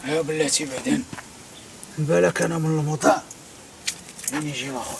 يا بلاتي بعدين بالك انا من المطاع وين يجي الاخر.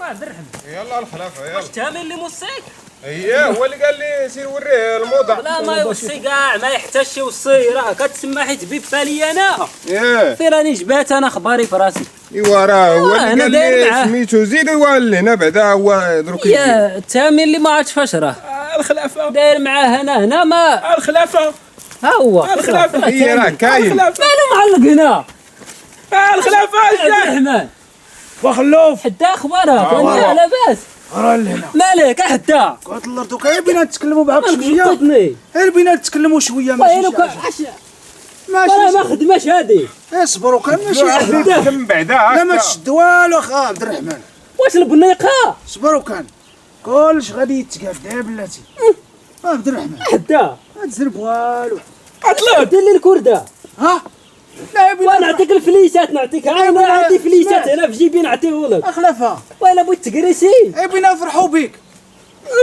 عبد الرحمن يلا الخلافه يلا. واش تامن اللي موصيك؟ اييه هو اللي قال لي سير وريه الموضع. لا ما يوصي كاع ما يحتاجش يوصي، راه كتسمى حيت بيبا لي انا. ايه في راني جبات انا اخباري في راسي. ايوا راه هو اللي أنا قال داير لي معاه. سميتو زيد يولي هنا بعدا هو دروك يجي. يا التامن اللي ما عرفتش فاش راه الخلافه داير معاه هنا ما الخلافه ها هو الخلافه هي راه كاين. مالو معلق هنا الخلافه عبد الرحمن وخلوف حتى اخبارك انت لاباس راه لهنا مالك حتى قلت الله دوكا بينا نتكلموا معاك شويه. غلطتني غير بينا نتكلموا شويه وينو ماشي راه ما خدماش هادي. اصبروا كان ماشي من بعدا لا ما هكا. تشد والو اخا عبد الرحمن. واش البنيقه صبروا كان كلش غادي يتقاد يا بلاتي. عبد الرحمن حتى ما تزرب والو. اطلق دير لي الكرده ها لا بينا ونعطيك الفليسات نعطيك انا عندي فليسات هنا في جيبي نعطيهولك اخلفها ولا بغيت تكريسي بينا نفرحوا بك.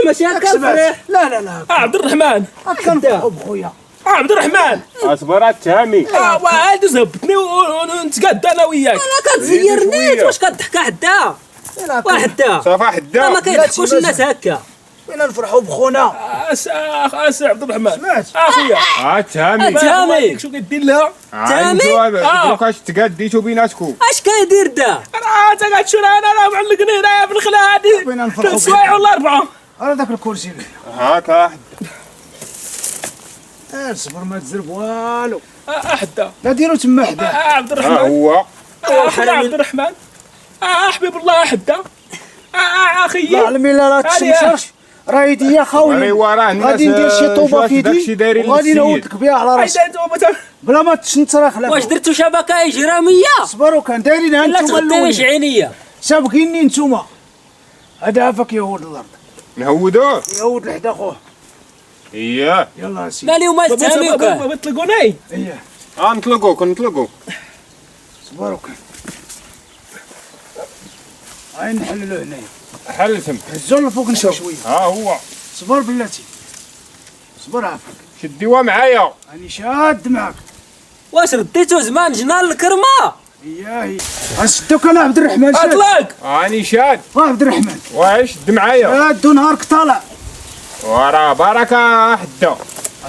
ماشي هكا اكسبات. الفريح. لا عبد الرحمن هكا نفرحوا بخويا. عبد الرحمن اصبر التهامي. وعاد زهبتني ونتقاد انا وياك. انا كتزيرني واش كضحك حدا وحدا صافا حدا ما كيضحكوش الناس هكا. بينا نفرحوا بخونا. اس عبد الرحمن سمعت اخويا التهامي. تامي شو كدير لها تامي؟ دروك اش تقاديتو بيناتكم. اش كيدير دا راه انت قاعد تشوف انا راه معلقني هنايا في الخلا هادي بينا نفرحوا 3 سوايع ولا 4. راه داك الكرسي هاكا اصبر ما تزرب والو. حدا لا ديروا تما حدا. عبد ها الرحمن هو اخويا عبد الرحمن حبيب الله حدا اخي لا علمي لا تشمشرش راه يديا خاوي. ايوا راه الناس غادي ندير شي طوبه في داكشي يدي دايرين وغادي للسيد. نودك بها على راسك عيد انت بلا ما تشنتر خلاف. واش درتو شبكه اجراميه صبروا كان دايرينها لا نتوما تغطينيش الاولين عينيا سابقيني نتوما. هذا عافاك يهود الارض نهودوه. يهود لحدا خوه. اييه يلا سيدي مالي وما تامي وكان بتلقوني اييه نطلقوا صبروا كان هاي نحللو هنايا. حلتم. هزوا لفوق نشوف شويه. ها هو صبر بلاتي صبر عافاك شديوها معايا. راني شاد معاك. واش رديتو زمان جنان الكرمه اياه غنشدوك انا عبد الرحمن شاد. اطلق راني شاد. عبد الرحمن واش شد معايا. شاد ونهارك طالع. وراه بركه حدا.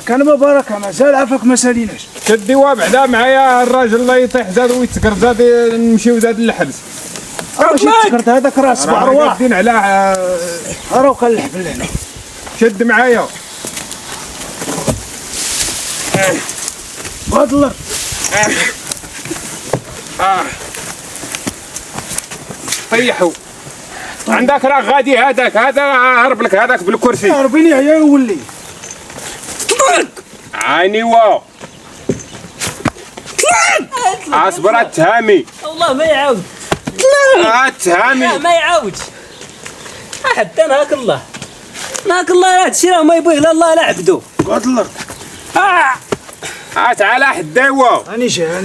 كان ما بركه مازال عافاك ما ساليناش. شديوها بعدا معايا الراجل الله يطيح زاد ويتسكر زاد نمشيو زاد للحبس. واش تذكرت هذاك راه سبع راه ارواح. قادين على راه كان الحفل هنا. شد معايا. بهاد الارض طيحوا. عندك راه غادي هذا هرب لك هذاك بالكرسي. هربيني عيا يولي. عيني وا اصبر التهامي. والله ما يعاود التهامي. لا ما يعاودش حتى نهاك الله لا هادشي راه ما يبغيه لا الله لا عبدو. بهاد الارض تعال حدايوا. راني جا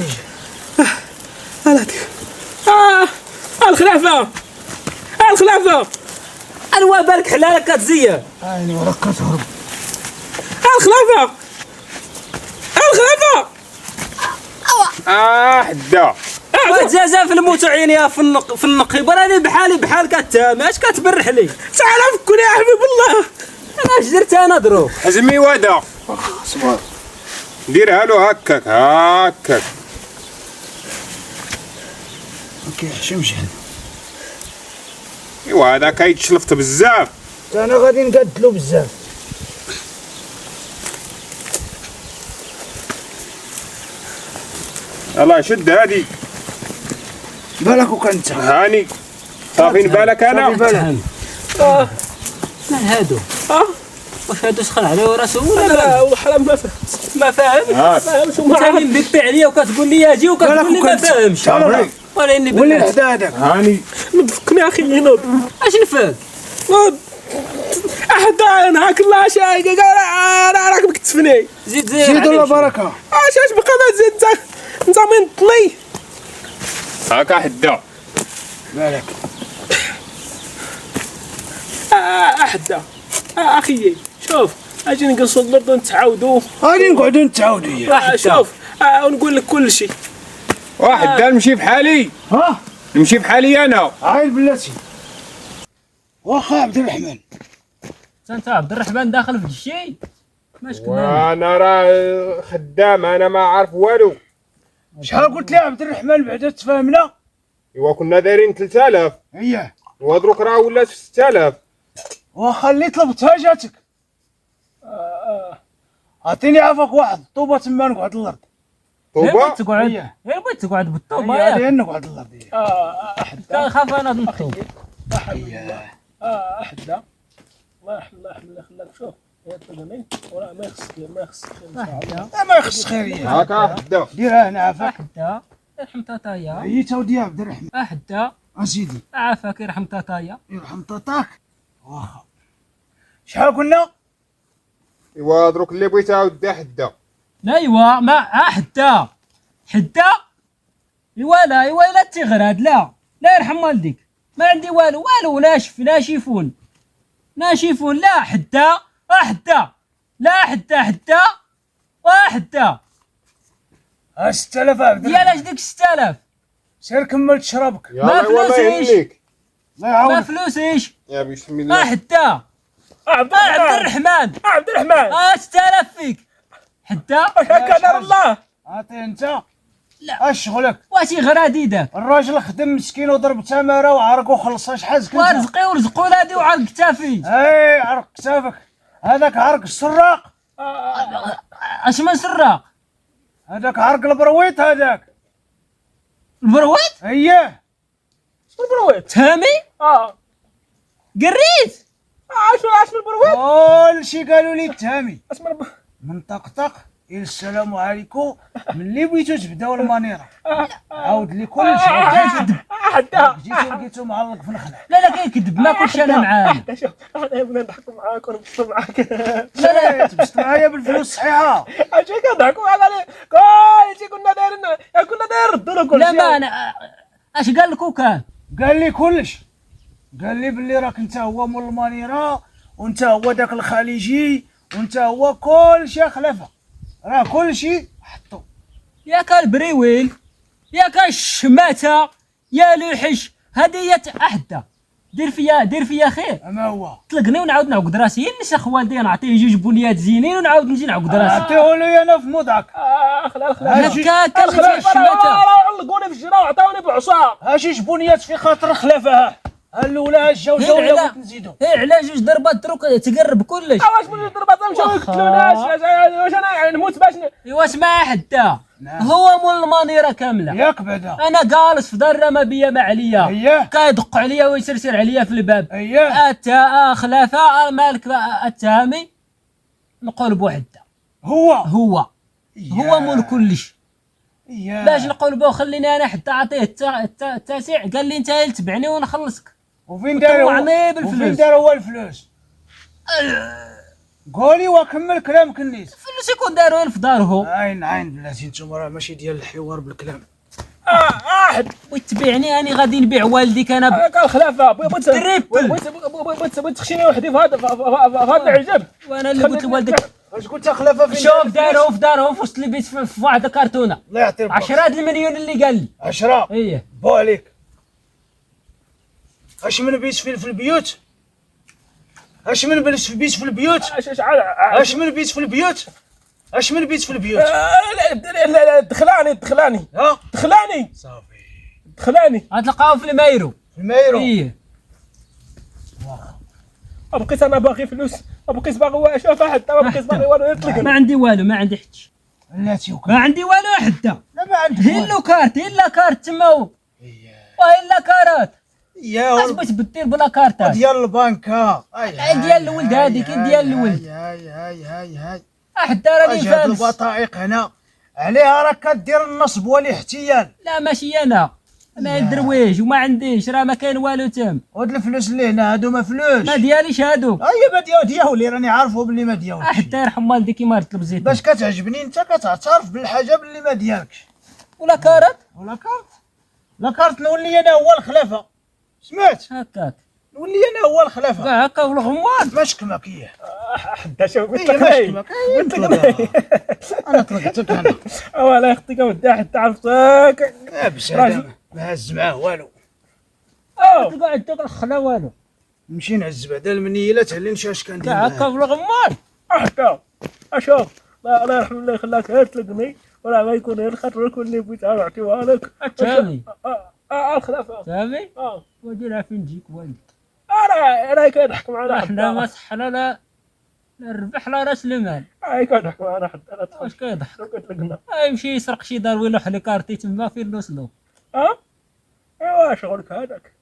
الخلافه الوا بالك حلالك كتزير عيني وراك كتهرب. الخلافه حدا وتزازا في الموت عينيها في النقيب راني بحالي كتامي اش كتبرح لي. تعال فكني يا حبيب الله. انا اش درت انا دروك حزمي ودا صبر ديرها له هكاك ما كيحشمش هذا. ايوا هذا كيتشلفط بزاف. انا غادي نقدلو بزاف. يلاه شد هادي. بالك وكنت هاني صافين بالك انا. بالك ما هادو واش هادو سخن عليه راسو ولا لا والله ما فهمت ما فاهمش انت اللي مبيبي عليا وكتقول لي اجي وكتقول لي ما فاهمش صافي ولا اني ولي بلاتي لحدا هذاك. هاني مدفكني اخي هنا اش نفاك حتى نهاك الله شاي راك بكتفني. زيد زيد ولا بركه. اش بقى ما زيد انت من طلي هاكا حدا. بالك احدا اخيي شوف اجي نقصد برضه نتعاودوا. غادي نقعدوا نتعاودوا يا شوف ونقول لك كل شيء. واحد دا نمشي بحالي، ها نمشي بحالي انا. عايل بلاتي واخا عبد الرحمن. انت عبد الرحمن داخل في الشيء ماش كلام. وانا راه خدام، انا ما عارف والو. شحال قلت لي عبد الرحمن بعدا تفاهمنا؟ ايوا كنا دايرين 3000، اييه ودروك راه ولات في 6000. واخا اللي طلبتها جاتك. عطيني عافاك واحد الطوبه تما نقعد الارض. غير طوبه بغيت تقعد، إيه. غير بغيت تقعد بالطوبه هي ياك. هذه نقعد الارض. خاف انا نطوب. احدا الله يرحم الله خلاك. شوف يا طلبني ولا ما يخصك ما يخص خيريه. هاكا حدا ديرها هنا عافاك. احدا يرحم تاتايا. هي تودي عبد الرحمن. احدا اسيدي عافاك يرحم تاتايا. يرحم طاطاك. واخا شحال قلنا؟ ايوا دروك اللي بغيت عاود حدا. لا ايوا ما حدا حدا ايوا لا ايوا لا تغراد لا يرحم والديك. ما عندي والو ناشف ناشفون لا حدا حدا لا حدا وحدا. 6000 عبد يا الرحمن. لاش ديك 6000 سير كمل تشربك. يلا والله فلوسيش. يهنيك. الله ما يعاونك. فلوسيش. يا بسم الله. حدا عبد عبد الرحمن. عبد الرحمن 6000 فيك حدا. هكا دار الله. عطيه انت. لا. اش شغلك؟ واشي غرادي داك الراجل خدم مسكين وضرب تماره وعرق وخلص. اش حازك انت؟ ورزقي ولادي وعرق كتافي. اي عرق كتافك. هذاك عرق السراق. اش من سراق هذاك عرق البرويط. هذاك البرويت اييه. البرويت تهامي قريت. عاش البرويت. كل شي قالوا لي التهامي. اسمع من طقطق الى السلام عليكم. ملي بغيتو تبداو المانيره عاود لي كل شيء. حدا جيتو لقيتو معلق في الخلع. لا كيكذب ما كلشي انا معاه. شوف انا بغينا نضحكوا معاك ونبسطوا معاك. لا تبسط معايا بالفلوس الصحيحه. اش كنضحكوا على كلشي كنا دايرين ردوا له كلشي. لا ما انا اش قال لك وكان قال لي كلش. قال لي باللي راك انت هو مول المانيره وانت هو داك الخليجي وانت هو كل شيء خلفه. راه كل شيء حطو. ياك البريويل ياك الشماته يا لوحش هذه هي احدا. دير فيا خير. اما هو طلقني ونعاود نعقد راسي. نسخ والدي نعطيه 2 بنيات زينين ونعاود نجي نعقد راسي. عطيه لي انا في موضعك. هكاك الشماته علقوني في الجرا وعطاوني بعصا. هاشي جبونيات في خاطر خلافها. الاولى جاو على نزيدو. على 2 ضربات دروك تقرب كلش. واش من ضربات مشاو يقتلوناش. واش انا نموت باش ايوا سمع حدا هو مول المانيره كامله. ياك بعدا انا جالس في دار ما بيا ما عليا. اييه كيدق عليا ويسرسر عليا في الباب. اييه خلافه مالك التهامي نقول بوحده. هو مول كلش. باش نقول بو خليني انا حتى عطيه التاسع. قال لي انت تبعني ونخلصك. وفين دار هو الفلوس؟ قولي وكمل كلامك النيت. الفلوس يكون داروا في دارهم. عين بلاتي نتوما راه ماشي ديال الحوار بالكلام. وتبيعني اني غادي نبيع والديك انا قال خلافه تريبل. بغيت تخشيني وحدي في هذا العجب. وانا اللي قلت لوالدك اش قلت خلافه فين؟ شوف داروه في دارهم في وسط البيت في واحد الكرتونه. الله يعطيك 10 المليون اللي قال لي 10. ايه بو عليك. اش من بيت في البيوت؟ اش من بيت في البيوت؟ اش من بيت في البيوت؟ اش من بيت في البيوت؟ دخلاني ها صافي دخلاني. غتلقاو في المايرو. ايه بقيت انا باغي فلوس. بقيت باغي شوف حتى ما بقيت باغي والو يطلق. ما عندي والو ما عندي حتى بلاتي ما عندي والو حتى. لا ما عندك هلو كارت الا كارت تما والا كارات. اش بغيت بدير بلا كارتات ديال البنك. ديال الولد هذيك ديال الولد. هاي حتى راني هاد فالس. البطائق هنا عليها راك كدير النصب والاحتيال. لا ماشي انا درويش وما عنديش راه ما كاين والو تم. هاد الفلوس اللي هنا هادو ما فلوس. ما دياليش هادو. ما دياولي راني عارفو باللي ما دياوليش. حتى يرحم والديك كيما رتب زيت. باش كتعجبني انت كتعترف بالحاجه باللي ما ديالكش. ولا كارت ولا كارت نولي انا هو الخلافه. سمعت؟ هكاك نولي انا هو الخلافه كاع هكا في الغمار. ما شكمك اياه. حتى شوف قلت إيه لك ما هاي. شكمك انا طلقتك انا. ولا يخطيك ودي حتى عرفتك. لابس هذا ما هز معاه والو. تقعد تاكل خلا والو. نمشي نهز بعدا المنيلات اللي نشاش كندير كاع هكا في الغمار. حتى اشوف الله يرحم الله يخليك غير تلقني ولا ما يكون غير الخطوه اللي بغيت نعطيوها لك. تامي الخلافه تامي وديرها فين تجيك والد. انا كنضحك معنا احنا ما حتى صحنا لا الربح لا راس المال. كنضحك معنا حتى لا واش كيضحك؟ كتلقنا. يمشي يسرق شي دار ويلوح لي كارتي تما فين نوصلو. ايوا شغلك هذاك.